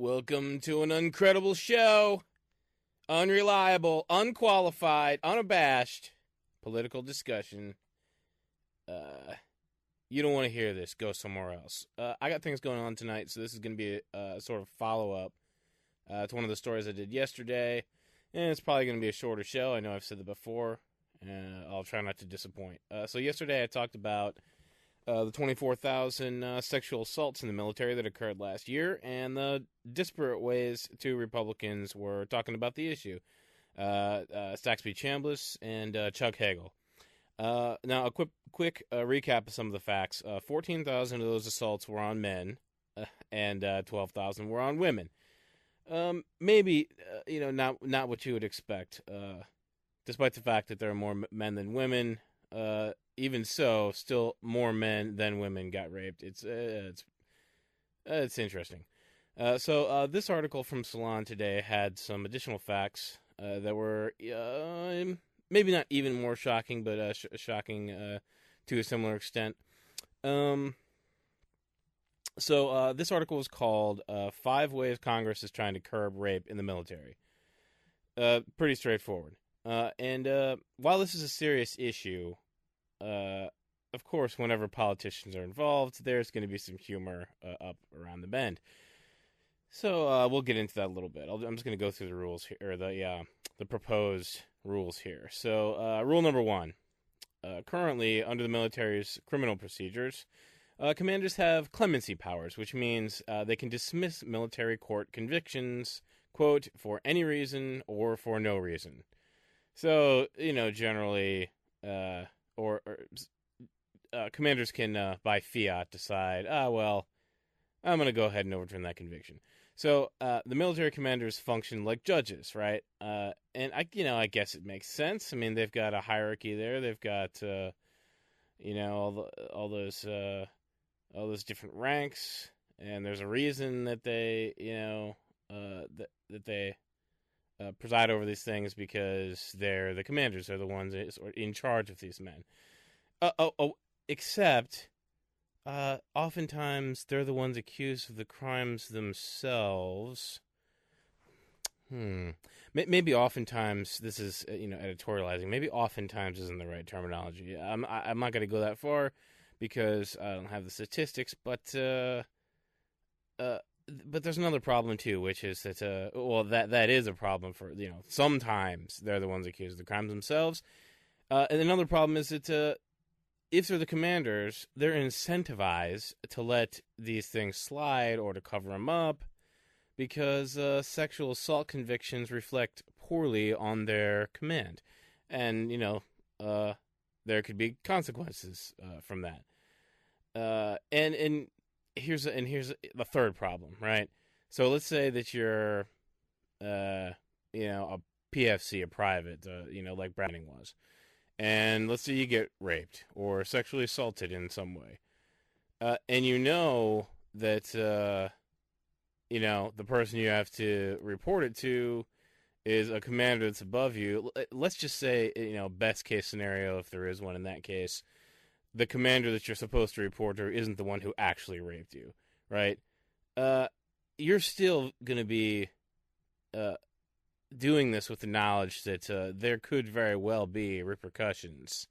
Welcome to an Uncredible show. Unreliable, unqualified, unabashed political discussion. You don't want to hear this. Go somewhere else. I got things going on tonight, so this is going to be a sort of follow-up to one of the stories I did yesterday. And it's probably going to be a shorter show. I know I've said that before. I'll try not to disappoint. So yesterday I talked about the 24,000 sexual assaults in the military that occurred last year, and the disparate ways two Republicans were talking about the issue. Saxby Chambliss and Chuck Hagel. Now, a quick recap of some of the facts. 14,000 of those assaults were on men, and 12,000 were on women. Maybe, not what you would expect. Despite the fact that there are more men than women, even so, still more men than women got raped. It's interesting. So this article from Salon today had some additional facts that were maybe not even more shocking, but shocking to a similar extent. So this article was called 5 Ways Congress is Trying to Curb Rape in the Military. Pretty straightforward. And while this is a serious issue, of course, whenever politicians are involved, there's going to be some humor up around the bend. So we'll get into that a little bit. I'm just going to go through the rules here, or the proposed rules here. So rule number 1. Currently, under the military's criminal procedures, commanders have clemency powers, which means they can dismiss military court convictions, quote, for any reason or for no reason. So, generally, commanders can, by fiat, decide, I'm going to go ahead and overturn that conviction. So, the military commanders function like judges, right? And I guess it makes sense. I mean, they've got a hierarchy there. They've got, all those different ranks, and there's a reason that they, that they preside over these things, because they're the commanders. They're the ones in charge of these men. Except, oftentimes they're the ones accused of the crimes themselves. Maybe oftentimes, this is, editorializing. Maybe oftentimes isn't the right terminology. I'm not going to go that far because I don't have the statistics, but there's another problem too, which is that that is a problem for, sometimes they're the ones accused of the crimes themselves. And another problem is that if they're the commanders, they're incentivized to let these things slide or to cover them up, because sexual assault convictions reflect poorly on their command, and there could be consequences from that. And here's the third problem, right? So let's say that you're, a PFC, a private, like Browning was. And let's say you get raped or sexually assaulted in some way. And that, the person you have to report it to is a commander that's above you. Let's just say, best case scenario, if there is one in that case, the commander that you're supposed to report to isn't the one who actually raped you, right? You're still going to be doing this with the knowledge that there could very well be repercussions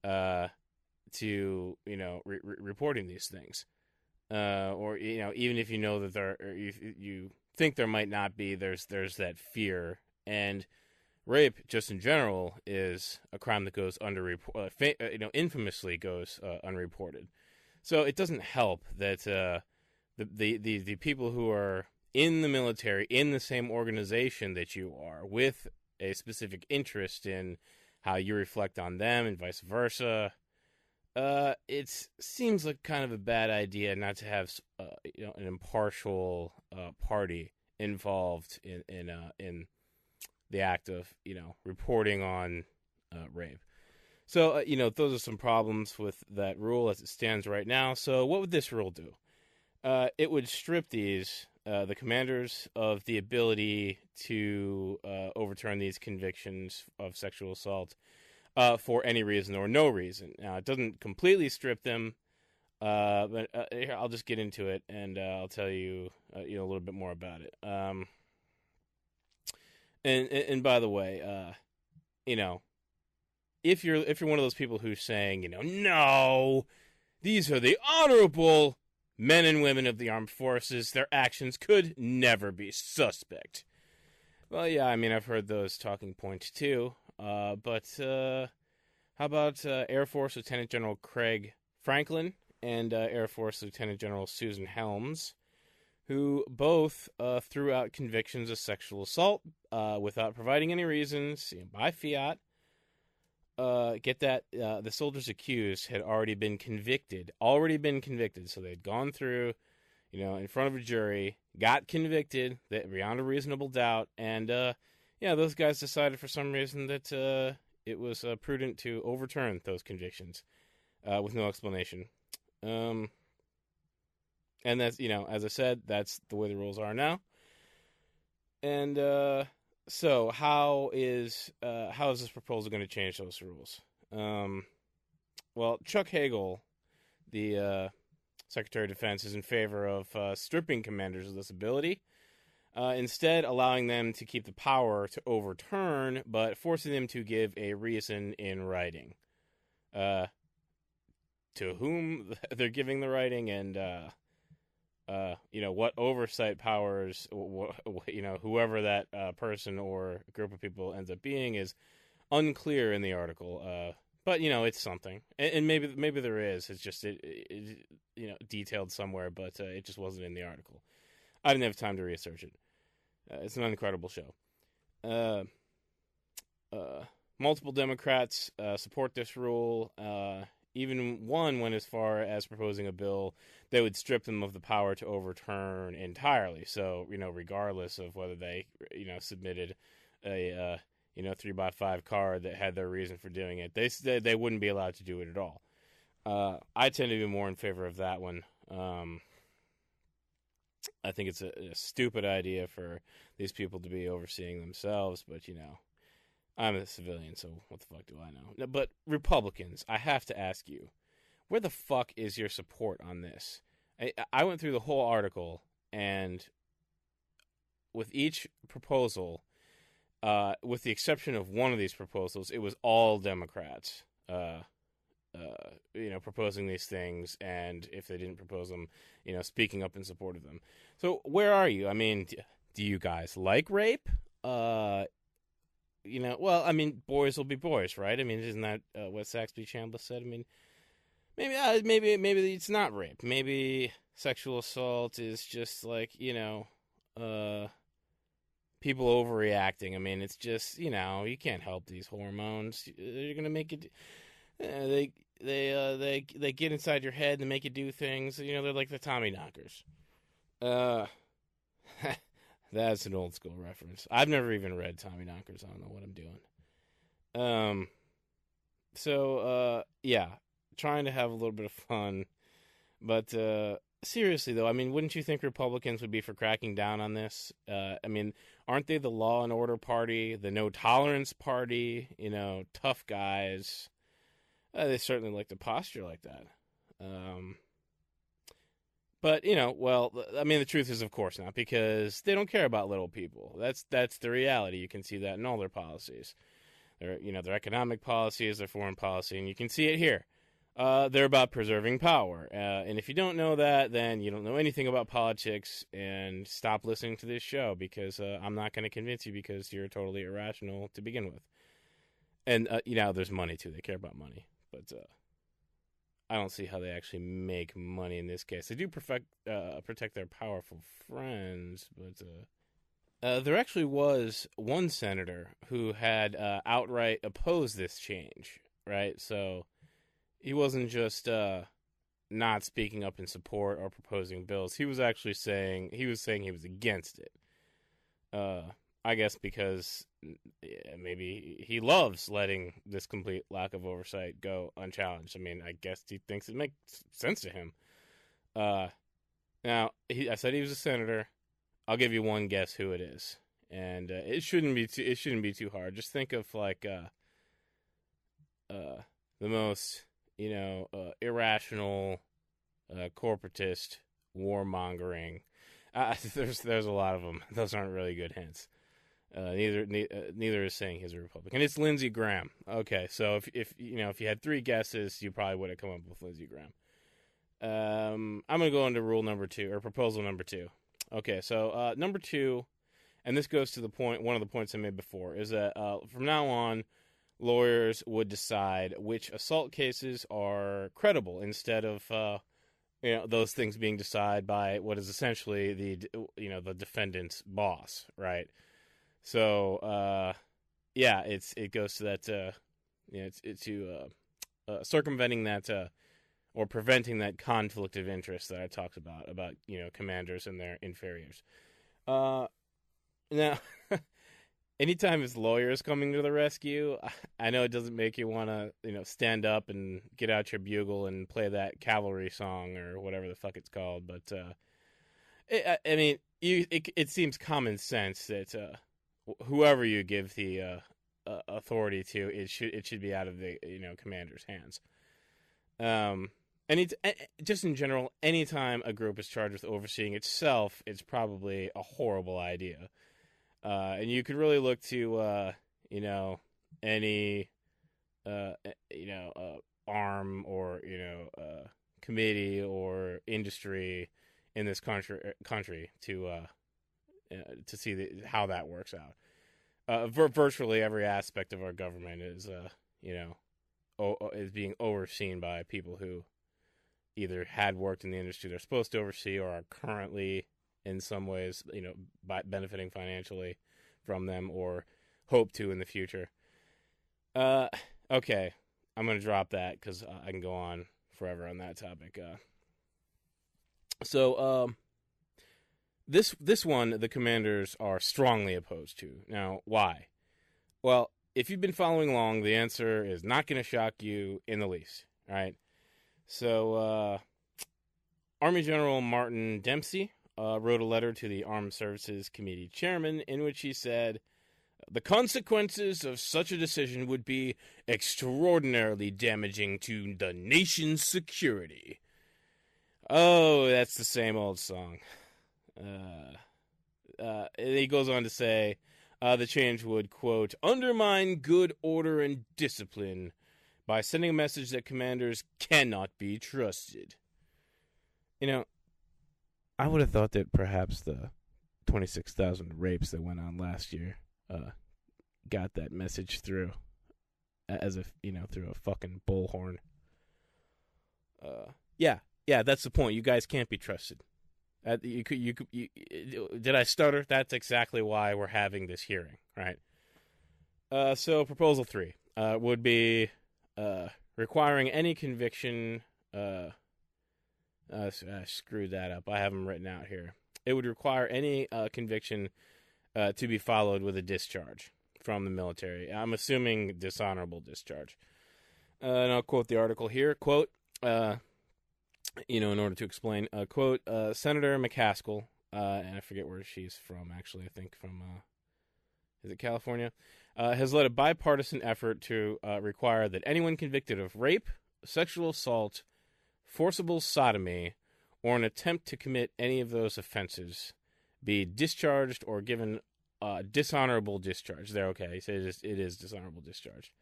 to reporting these things, or even if you know that there, or you think there might not be, there's that fear. And rape, just in general, is a crime that goes infamously goes unreported. So it doesn't help that the people who are in the military, in the same organization that you are, with a specific interest in how you reflect on them and vice versa, it seems like kind of a bad idea not to have an impartial party involved in the act of reporting on rape. So those are some problems with that rule as it stands right now. So what would this rule do? It would strip the commanders of the ability to overturn these convictions of sexual assault for any reason or no reason. Now, it doesn't completely strip them Here, I'll just get into it, and I'll tell you, a little bit more about it. And by the way, if you're one of those people who's saying, no, these are the honorable men and women of the armed forces, their actions could never be suspect. Well, yeah, I mean, I've heard those talking points too. But how about Air Force Lieutenant General Craig Franklin and Air Force Lieutenant General Susan Helms, who both threw out convictions of sexual assault without providing any reasons, by fiat. Get that, the soldiers accused had already been convicted, so they'd gone through, in front of a jury, got convicted beyond a reasonable doubt, and those guys decided for some reason that it was prudent to overturn those convictions with no explanation. And that's, as I said, that's the way the rules are now. And so how is this proposal going to change those rules? Well, Chuck Hagel, the Secretary of Defense, is in favor of stripping commanders of this ability, instead allowing them to keep the power to overturn, but forcing them to give a reason in writing. To whom they're giving the writing, and what oversight powers, whoever that person or group of people ends up being is unclear in the article. But it's something, and maybe there is. It's just it detailed somewhere, but it just wasn't in the article. I didn't have time to research it. It's an incredible show. Multiple Democrats support this rule. Even one went as far as proposing a bill that would strip them of the power to overturn entirely. So, regardless of whether they, submitted a, 3x5 card that had their reason for doing it, they wouldn't be allowed to do it at all. I tend to be more in favor of that one. I think it's a stupid idea for these people to be overseeing themselves, but, I'm a civilian, so what the fuck do I know? But Republicans, I have to ask you, where the fuck is your support on this? I went through the whole article, and with each proposal, with the exception of one of these proposals, it was all Democrats, proposing these things, and if they didn't propose them, speaking up in support of them. So where are you? I mean, do you guys like rape? Well, I mean, boys will be boys, right? I mean, isn't that what Saxby Chambliss said? I mean, maybe it's not rape. Maybe sexual assault is just like, people overreacting. I mean, it's just, you can't help these hormones. They're gonna make it. They get inside your head and make you do things. They're like the Tommy knockers. That's an old school reference. I've never even read Tommy Knockers. I don't know what I'm doing. Trying to have a little bit of fun. But seriously, though, I mean, wouldn't you think Republicans would be for cracking down on this? I mean, aren't they the law and order party, the no tolerance party, tough guys? They certainly like to posture like that. But, the truth is, of course not, because they don't care about little people. That's the reality. You can see that in all their policies. Their economic policies, their foreign policy, and you can see it here. They're about preserving power. And if you don't know that, then you don't know anything about politics, and stop listening to this show, because I'm not going to convince you, because you're totally irrational to begin with. And, there's money, too. They care about money. But, I don't see how they actually make money in this case. They do protect their powerful friends, but there actually was one senator who had outright opposed this change, right? So he wasn't just not speaking up in support or proposing bills. He was actually saying he was against it. I guess because maybe he loves letting this complete lack of oversight go unchallenged. I mean, I guess he thinks it makes sense to him. Now, I said he was a senator. I'll give you one guess who it is, and it shouldn't be too hard. Just think of like the most irrational corporatist, warmongering. There's a lot of them. Those aren't really good hints. Neither is saying he's a Republican. It's Lindsey Graham. Okay, so if you had three guesses, you probably would have come up with Lindsey Graham. I'm gonna go into rule number 2 or proposal number 2. Okay, so number 2, and this goes to the point. One of the points I made before is that from now on, lawyers would decide which assault cases are credible instead of those things being decided by what is essentially the defendant's boss, right? So it goes to that it's to circumventing that or preventing that conflict of interest that I talked about commanders and their inferiors. Now, anytime his lawyer is coming to the rescue, I know it doesn't make you want to stand up and get out your bugle and play that cavalry song or whatever the fuck it's called, but it seems common sense that whoever you give the authority to, it should be out of the commander's hands. Just in general, anytime a group is charged with overseeing itself, it's probably a horrible idea. And you could really look to any arm or committee or industry in this country to see how that works out. Virtually every aspect of our government is is being overseen by people who either had worked in the industry they're supposed to oversee or are currently in some ways benefiting financially from them or hope to in the future. Okay, I'm going to drop that because I can go on forever on that topic. This one, the commanders are strongly opposed to. Now, why? Well, if you've been following along, the answer is not going to shock you in the least, all right? So, Army General Martin Dempsey wrote a letter to the Armed Services Committee chairman in which he said, "The consequences of such a decision would be extraordinarily damaging to the nation's security." Oh, that's the same old song. And he goes on to say, the change would, quote, "undermine good order and discipline by sending a message that commanders cannot be trusted." I would have thought that perhaps the 26,000 rapes that went on last year got that message through, as if, through a fucking bullhorn. Yeah, that's the point. You guys can't be trusted. Did I stutter? That's exactly why we're having this hearing, right? So proposal 3 would be requiring any conviction. I screwed that up. I have them written out here. It would require any conviction to be followed with a discharge from the military. I'm assuming dishonorable discharge. And I'll quote the article here. Quote, in order to explain, quote, Senator McCaskill, and I forget where she's from, actually. I think from, is it California? Has led a bipartisan effort to require that anyone convicted of rape, sexual assault, forcible sodomy, or an attempt to commit any of those offenses be discharged or given dishonorable discharge. They're okay. He says it is dishonorable discharge.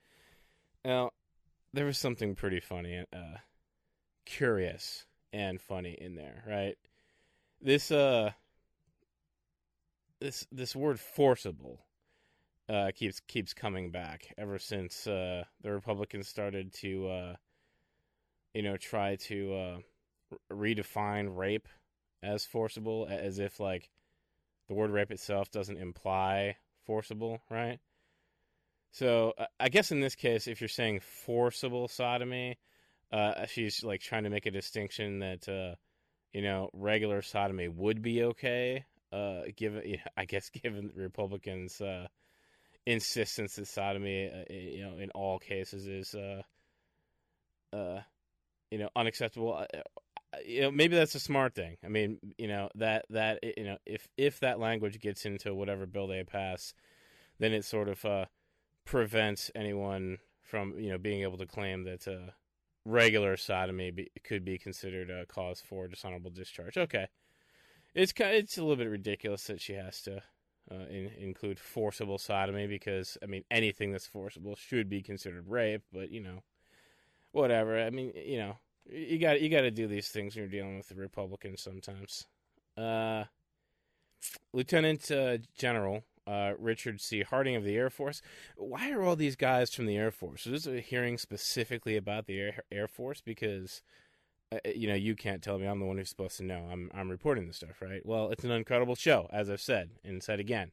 Now, there was something pretty funny, curious and funny in there, right? This word forcible keeps coming back ever since the Republicans started to try to redefine rape as forcible, as if like the word rape itself doesn't imply forcible, right? So I guess in this case, if you're saying forcible sodomy, she's like trying to make a distinction that regular sodomy would be okay, given Republicans' insistence that sodomy in all cases is unacceptable. Maybe that's a smart thing. I mean, if that language gets into whatever bill they pass, then it sort of prevents anyone from being able to claim that regular sodomy could be considered a cause for dishonorable discharge. Okay, it's a little bit ridiculous that she has to include forcible sodomy because I mean anything that's forcible should be considered rape. But whatever. I mean you got to do these things when you're dealing with the Republicans sometimes. Lieutenant General Richard C. Harding of the Air Force. Why are all these guys from the Air Force? Is this a hearing specifically about the Air Force? Because, you can't tell me. I'm the one who's supposed to know. I'm reporting this stuff, right? Well, it's an Uncredible show, as I've said, and said again.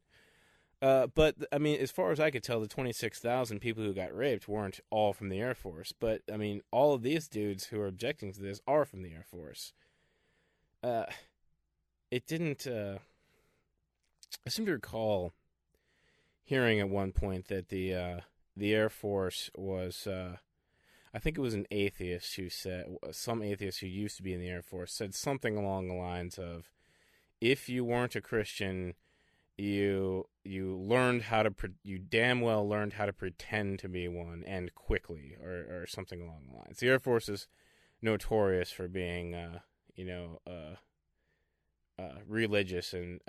But, I mean, as far as I could tell, the 26,000 people who got raped weren't all from the Air Force. But, I mean, all of these dudes who are objecting to this are from the Air Force. It didn't... I seem to recall hearing at one point that the Air Force was, I think it was an atheist who said, some atheist who used to be in the Air Force said something along the lines of, if you weren't a Christian, you damn well learned how to pretend to be one, and quickly, or something along the lines. The Air Force is notorious for being, religious and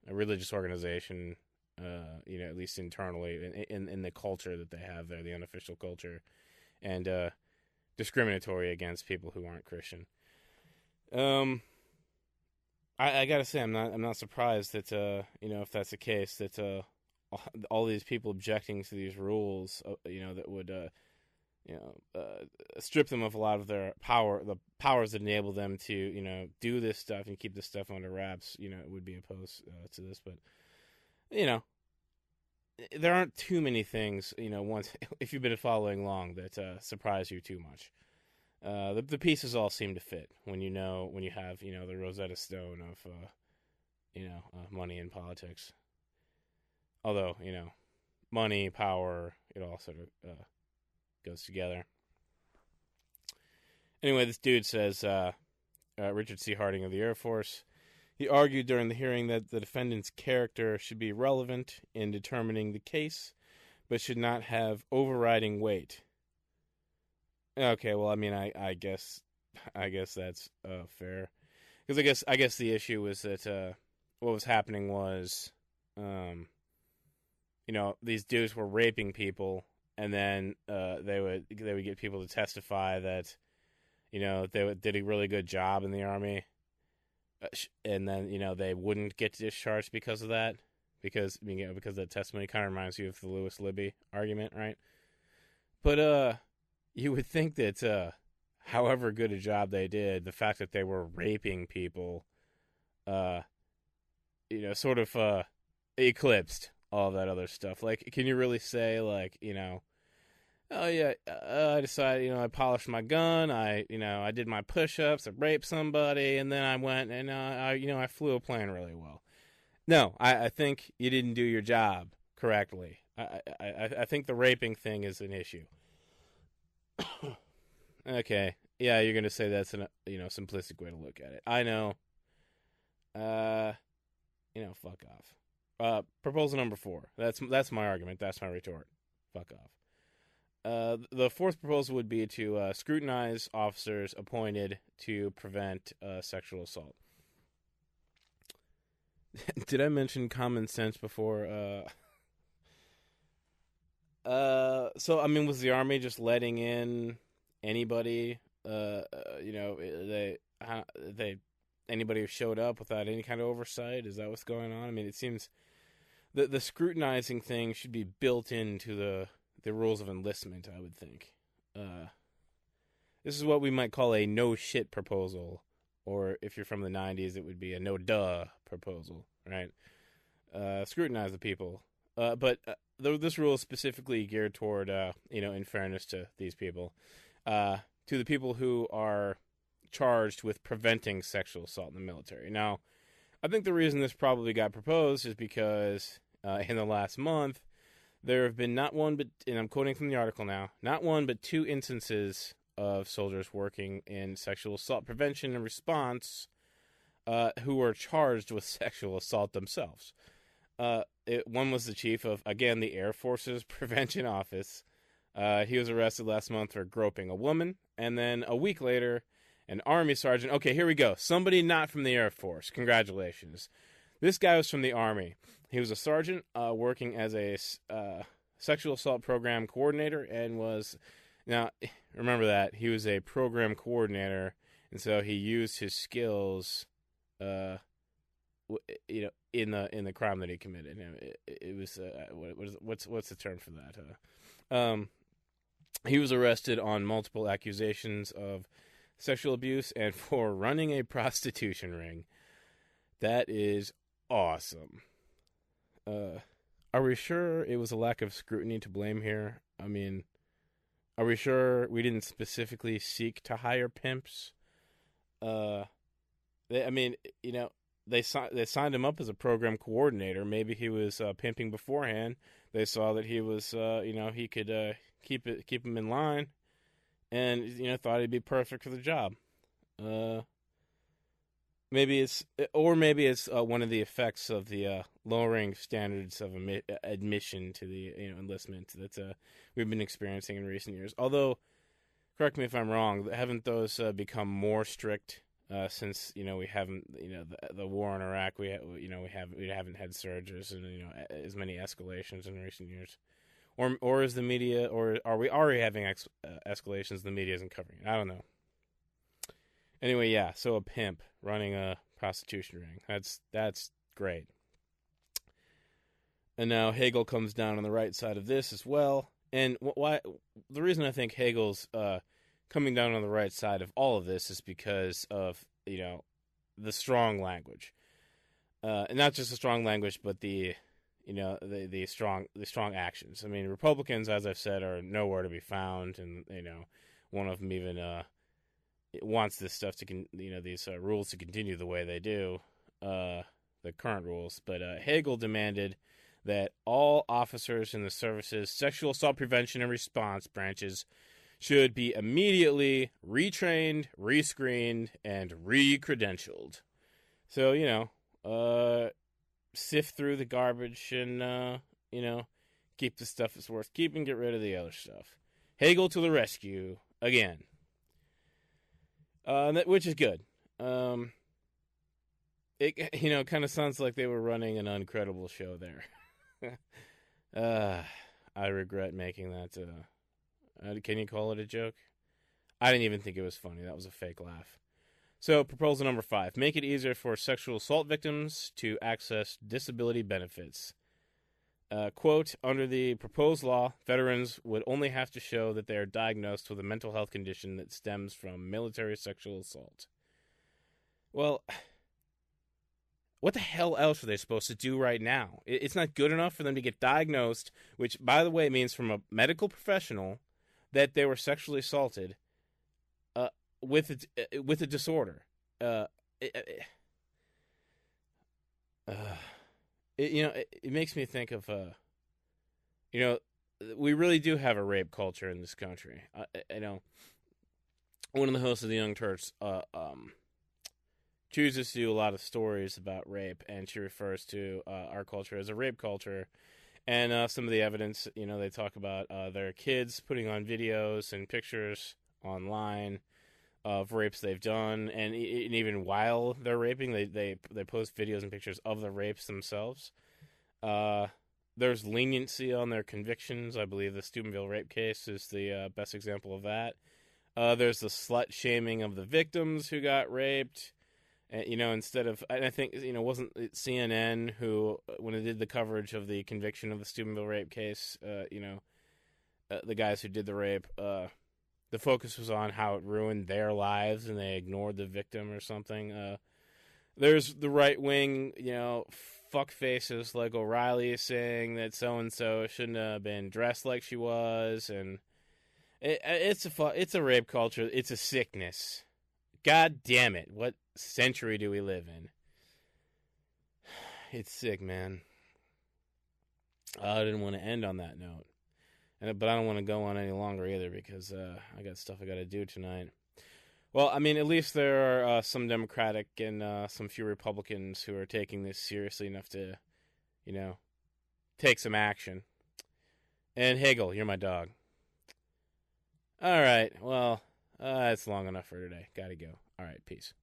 a religious organization, at least internally, in the culture that they have there, the unofficial culture, and discriminatory against people who aren't Christian. I gotta say, I'm not surprised that if that's the case, that all these people objecting to these rules, that would strip them of a lot of their power, the powers that enable them to do this stuff and keep this stuff under wraps, would be opposed to this. But there aren't too many things, once if you've been following along, that surprise you too much. The pieces all seem to fit when you have the Rosetta Stone of money in politics. Although money, power, it all sort of goes together. Anyway, this dude says, Richard C. Harding of the Air Force, he argued during the hearing that the defendant's character should be relevant in determining the case, but should not have overriding weight. Okay, well, I mean, I guess that's fair, because I guess the issue was that what was happening was, these dudes were raping people, and then they would get people to testify that they did a really good job in the Army, and then they wouldn't get discharged because of that, because that testimony kind of reminds you of the Lewis Libby argument, right? But you would think that however good a job they did, the fact that they were raping people, sort of eclipsed all that other stuff. Like, can you really say, like, oh yeah, I decided, I polished my gun, I did my push-ups, I raped somebody, and then I went and I flew a plane really well. No, I think you didn't do your job correctly. I think the raping thing is an issue. Okay, yeah, you're gonna say that's an simplistic way to look at it. I know. Fuck off. Proposal number 4. That's my argument. That's my retort. Fuck off. The fourth proposal would be to scrutinize officers appointed to prevent sexual assault. Did I mention common sense before? So I mean, was the Army just letting in anybody? Anybody who showed up without any kind of oversight? Is that what's going on? I mean, it seems the scrutinizing thing should be built into the rules of enlistment, I would think. This is what we might call a no-shit proposal, or if you're from the 90s, it would be a no-duh proposal, right? Scrutinize the people. But this rule is specifically geared toward, in fairness to these people, to the people who are charged with preventing sexual assault in the military. Now, I think the reason this probably got proposed is because in the last month, there have been not one but, and I'm quoting from the article now, not one but 2 instances of soldiers working in sexual assault prevention and response who were charged with sexual assault themselves. One was the chief of, again, the Air Force's Prevention Office. He was arrested last month for groping a woman And then a week later, an Army sergeant. Okay, here we go. Somebody not from the Air Force. Congratulations. This guy was from the Army. He was a sergeant working as a sexual assault program coordinator and was... Now, remember that. He was a program coordinator, and so he used his skills, in the crime that he committed. It was what's the term for that? He was arrested on multiple accusations of sexual abuse and for running a prostitution ring. That is awesome. Are we sure it was a lack of scrutiny to blame here? I mean, are we sure we didn't specifically seek to hire pimps? They signed him up as a program coordinator. Maybe he was pimping beforehand. They saw that he was, he could keep him in line, and thought he'd be perfect for the job. Maybe it's one of the effects of the lowering standards of admission to the enlistment that we've been experiencing in recent years. Although, correct me if I'm wrong, haven't those become more strict since we haven't the war in Iraq? We haven't had surges and as many escalations in recent years, or is the media, or are we already having escalations? The media isn't covering it. I don't know. Anyway, yeah. So a pimp running a prostitution ring. That's great. And now Hegel comes down on the right side of this as well. And why? The reason I think Hegel's coming down on the right side of all of this is because of the strong language, and not just the strong language, but the strong actions. I mean, Republicans, as I've said, are nowhere to be found, and one of them even wants this stuff to these rules to continue the way they do, the current rules. But Hegel demanded that all officers in the service's sexual assault prevention and response branches should be immediately retrained, rescreened, and re-credentialed. So, sift through the garbage and, keep the stuff that's worth keeping, get rid of the other stuff. Hegel to the rescue, again. Which is good. It kind of sounds like they were running an Uncredible show there. I regret making that. Can you call it a joke? I didn't even think it was funny. That was a fake laugh. So, proposal number 5. Make it easier for sexual assault victims to access disability benefits. Quote, under the proposed law, veterans would only have to show that they are diagnosed with a mental health condition that stems from military sexual assault. Well, what the hell else are they supposed to do right now? It's not good enough for them to get diagnosed, which, by the way, means from a medical professional that they were sexually assaulted with a disorder. It makes me think of, we really do have a rape culture in this country. I know one of the hosts of the Young Turks chooses to do a lot of stories about rape, and she refers to our culture as a rape culture. And some of the evidence, they talk about their kids putting on videos and pictures online of rapes they've done, and even while they're raping, they post videos and pictures of the rapes themselves. There's leniency on their convictions. I believe the Steubenville rape case is the best example of that. There's the slut shaming of the victims who got raped. Instead of, I think, wasn't it CNN who, when it did the coverage of the conviction of the Steubenville rape case, the guys who did the rape, the focus was on how it ruined their lives and they ignored the victim or something. There's the right wing, fuck faces like O'Reilly saying that so-and-so shouldn't have been dressed like she was. And it's a rape culture. It's a sickness. God damn it. What century do we live in? It's sick, man. I didn't want to end on that note. But I don't want to go on any longer either because I got stuff I got to do tonight. Well, I mean, at least there are some Democratic and some few Republicans who are taking this seriously enough to, take some action. And Hegel, you're my dog. All right, well, That's long enough for today. Gotta go. All right, peace.